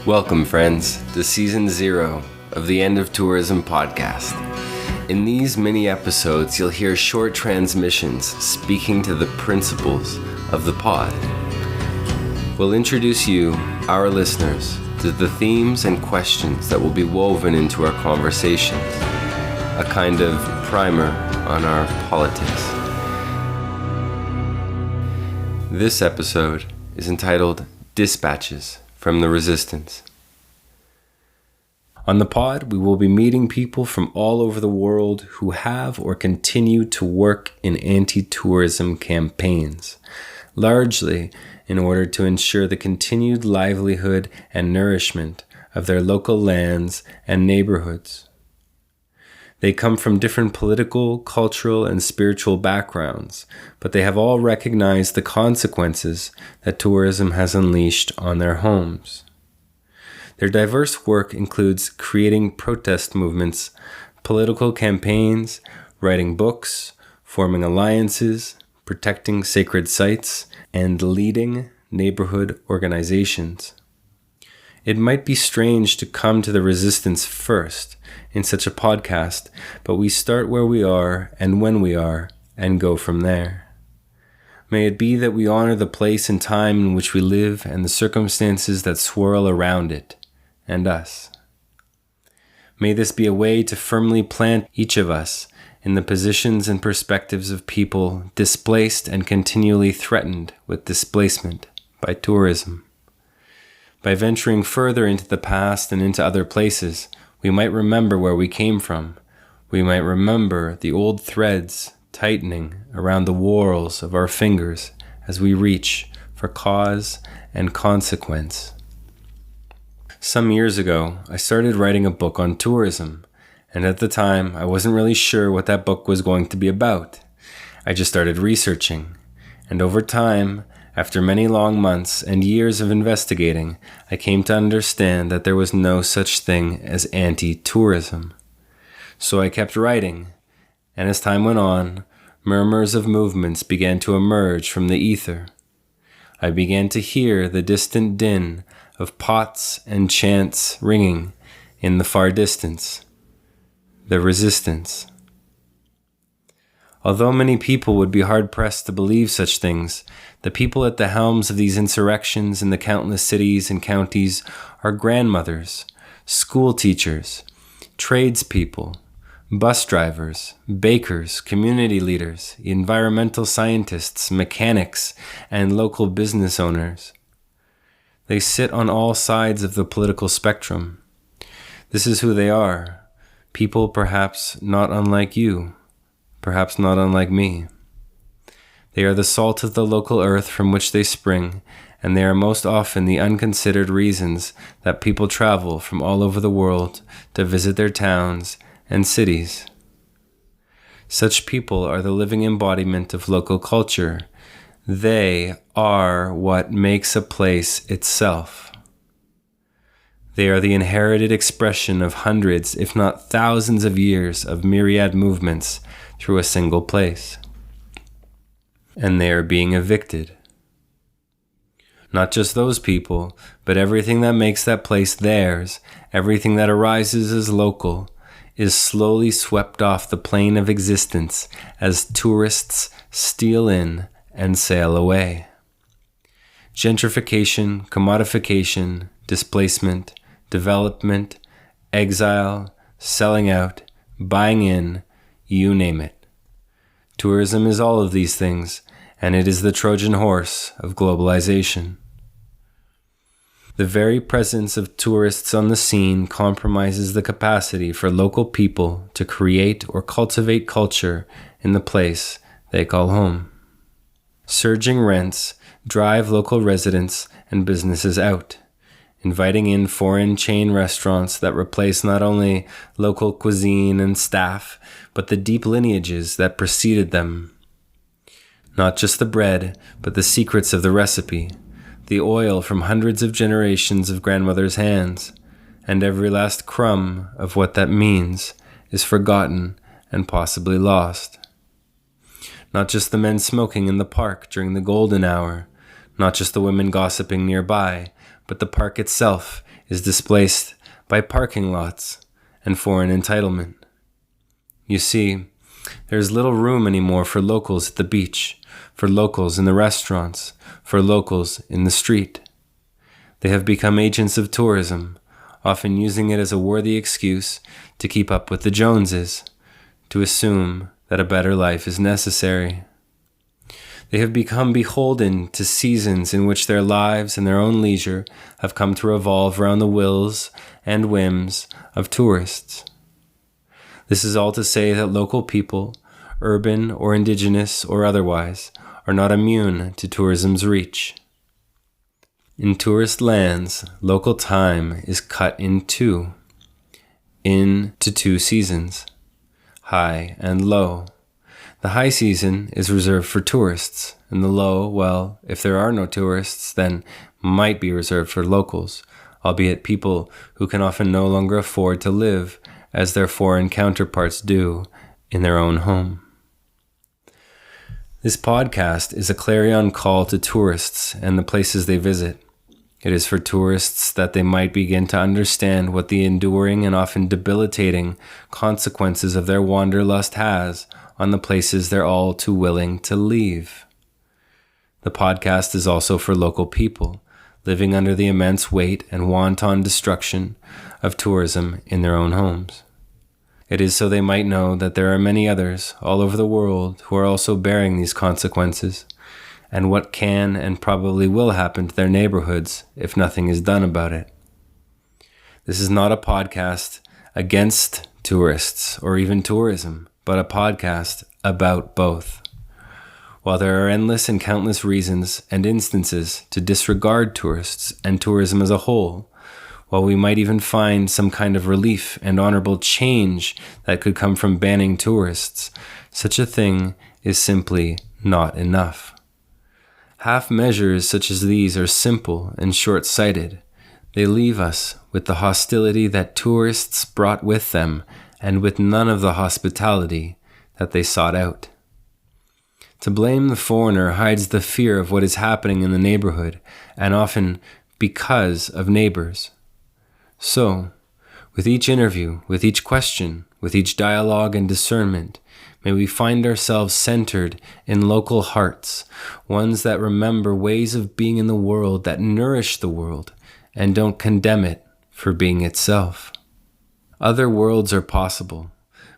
Welcome, friends, to Season 0 of the End of Tourism podcast. In these mini episodes, you'll hear short transmissions speaking to the principles of the pod. We'll introduce you, our listeners, to the themes and questions that will be woven into our conversations, a kind of primer on our politics. This episode is entitled Dispatches from the Resistance. On the pod, we will be meeting people from all over the world who have or continue to work in anti-tourism campaigns, largely in order to ensure the continued livelihood and nourishment of their local lands and neighborhoods. They come from different political, cultural, and spiritual backgrounds, but they have all recognized the consequences that tourism has unleashed on their homes. Their diverse work includes creating protest movements, political campaigns, writing books, forming alliances, protecting sacred sites, and leading neighborhood organizations. It might be strange to come to the resistance first in such a podcast, but we start where we are and when we are and go from there. May it be that we honor the place and time in which we live and the circumstances that swirl around it and us. May this be a way to firmly plant each of us in the positions and perspectives of people displaced and continually threatened with displacement by tourism. By venturing further into the past and into other places, we might remember where we came from. We might remember the old threads tightening around the whorls of our fingers as we reach for cause and consequence. Some years ago, I started writing a book on tourism, and at the time, I wasn't really sure what that book was going to be about. I just started researching, and over time, after many long months and years of investigating, I came to understand that there was no such thing as anti-tourism. So I kept writing, and as time went on, murmurs of movements began to emerge from the ether. I began to hear the distant din of pots and chants ringing in the far distance. The resistance. Although many people would be hard-pressed to believe such things, the people at the helms of these insurrections in the countless cities and counties are grandmothers, school teachers, tradespeople, bus drivers, bakers, community leaders, environmental scientists, mechanics, and local business owners. They sit on all sides of the political spectrum. This is who they are, people perhaps not unlike you. Perhaps not unlike me. They are the salt of the local earth from which they spring, and they are most often the unconsidered reasons that people travel from all over the world to visit their towns and cities. Such people are the living embodiment of local culture. They are what makes a place itself. They are the inherited expression of hundreds, if not thousands of years of myriad movements through a single place. And they are being evicted. Not just those people, but everything that makes that place theirs, everything that arises as local, is slowly swept off the plane of existence as tourists steal in and sail away. Gentrification, commodification, displacement, development, exile, selling out, buying in, you name it. Tourism is all of these things, and it is the Trojan horse of globalization. The very presence of tourists on the scene compromises the capacity for local people to create or cultivate culture in the place they call home. Surging rents drive local residents and businesses out, inviting in foreign chain restaurants that replace not only local cuisine and staff, but the deep lineages that preceded them. Not just the bread, but the secrets of the recipe, the oil from hundreds of generations of grandmothers' hands, and every last crumb of what that means is forgotten and possibly lost. Not just the men smoking in the park during the golden hour, Not just the women gossiping nearby, but the park itself is displaced by parking lots and foreign entitlement. You see, there's little room anymore for locals at the beach, for locals in the restaurants, for locals in the street. They have become agents of tourism, often using it as a worthy excuse to keep up with the Joneses, to assume that a better life is necessary. They have become beholden to seasons in which their lives and their own leisure have come to revolve around the wills and whims of tourists. This is all to say that local people, urban or indigenous or otherwise, are not immune to tourism's reach. In tourist lands, local time is cut into two seasons, high and low. The high season is reserved for tourists, and the low, well, if there are no tourists, then might be reserved for locals, albeit people who can often no longer afford to live as their foreign counterparts do in their own home. This podcast is a clarion call to tourists and the places they visit. It is for tourists that they might begin to understand what the enduring and often debilitating consequences of their wanderlust has on the places they're all too willing to leave. The podcast is also for local people living under the immense weight and wanton destruction of tourism in their own homes. It is so they might know that there are many others all over the world who are also bearing these consequences, and what can and probably will happen to their neighborhoods if nothing is done about it. This is not a podcast against tourists or even tourism, but a podcast about both. While there are endless and countless reasons and instances to disregard tourists and tourism as a whole, while we might even find some kind of relief and honorable change that could come from banning tourists, such a thing is simply not enough. Half measures such as these are simple and short-sighted. They leave us with the hostility that tourists brought with them and with none of the hospitality that they sought out. To blame the foreigner hides the fear of what is happening in the neighborhood, and often because of neighbors. So, with each interview, with each question, with each dialogue and discernment, may we find ourselves centered in local hearts, ones that remember ways of being in the world that nourish the world and don't condemn it for being itself. Other worlds are possible,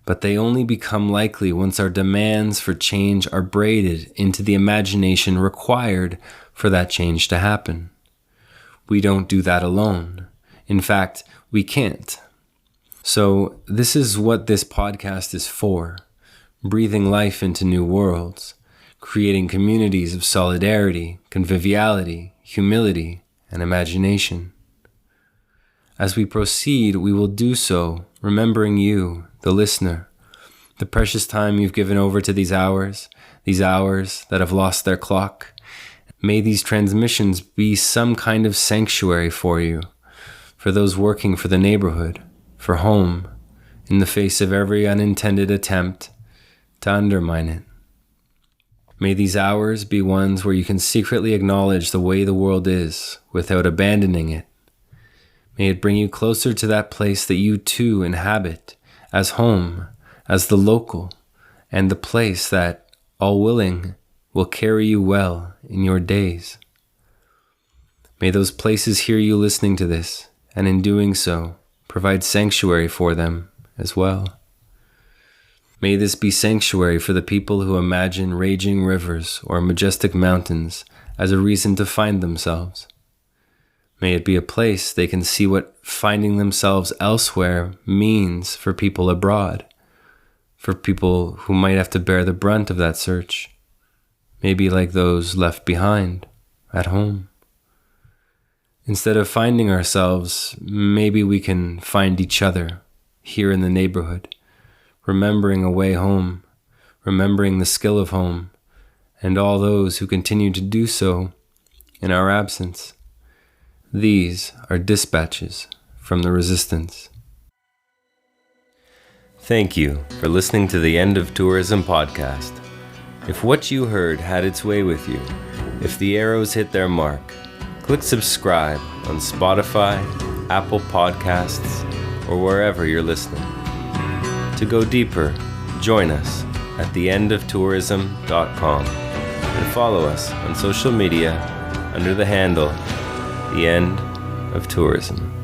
but they only become likely once our demands for change are braided into the imagination required for that change to happen. We don't do that alone. In fact, we can't. So this is what this podcast is for. Breathing life into new worlds, creating communities of solidarity, conviviality, humility, and imagination. As we proceed, we will do so remembering you, the listener, the precious time you've given over to these hours that have lost their clock. May these transmissions be some kind of sanctuary for you, for those working for the neighborhood, for home, in the face of every unintended attempt to undermine it. May these hours be ones where you can secretly acknowledge the way the world is without abandoning it. May it bring you closer to that place that you too inhabit as home, as the local, and the place that, all willing, will carry you well in your days. May those places hear you listening to this, and in doing so, provide sanctuary for them as well. May this be sanctuary for the people who imagine raging rivers or majestic mountains as a reason to find themselves. May it be a place they can see what finding themselves elsewhere means for people abroad, for people who might have to bear the brunt of that search, maybe like those left behind at home. Instead of finding ourselves, maybe we can find each other here in the neighborhood, remembering a way home, remembering the skill of home, and all those who continue to do so in our absence. These are dispatches from the resistance. Thank you for listening to the End of Tourism podcast. If what you heard had its way with you, If the arrows hit their mark, click subscribe on Spotify, Apple Podcasts, or wherever you're listening. To go deeper, join us at theendoftourism.com and follow us on social media under the handle The End of Tourism.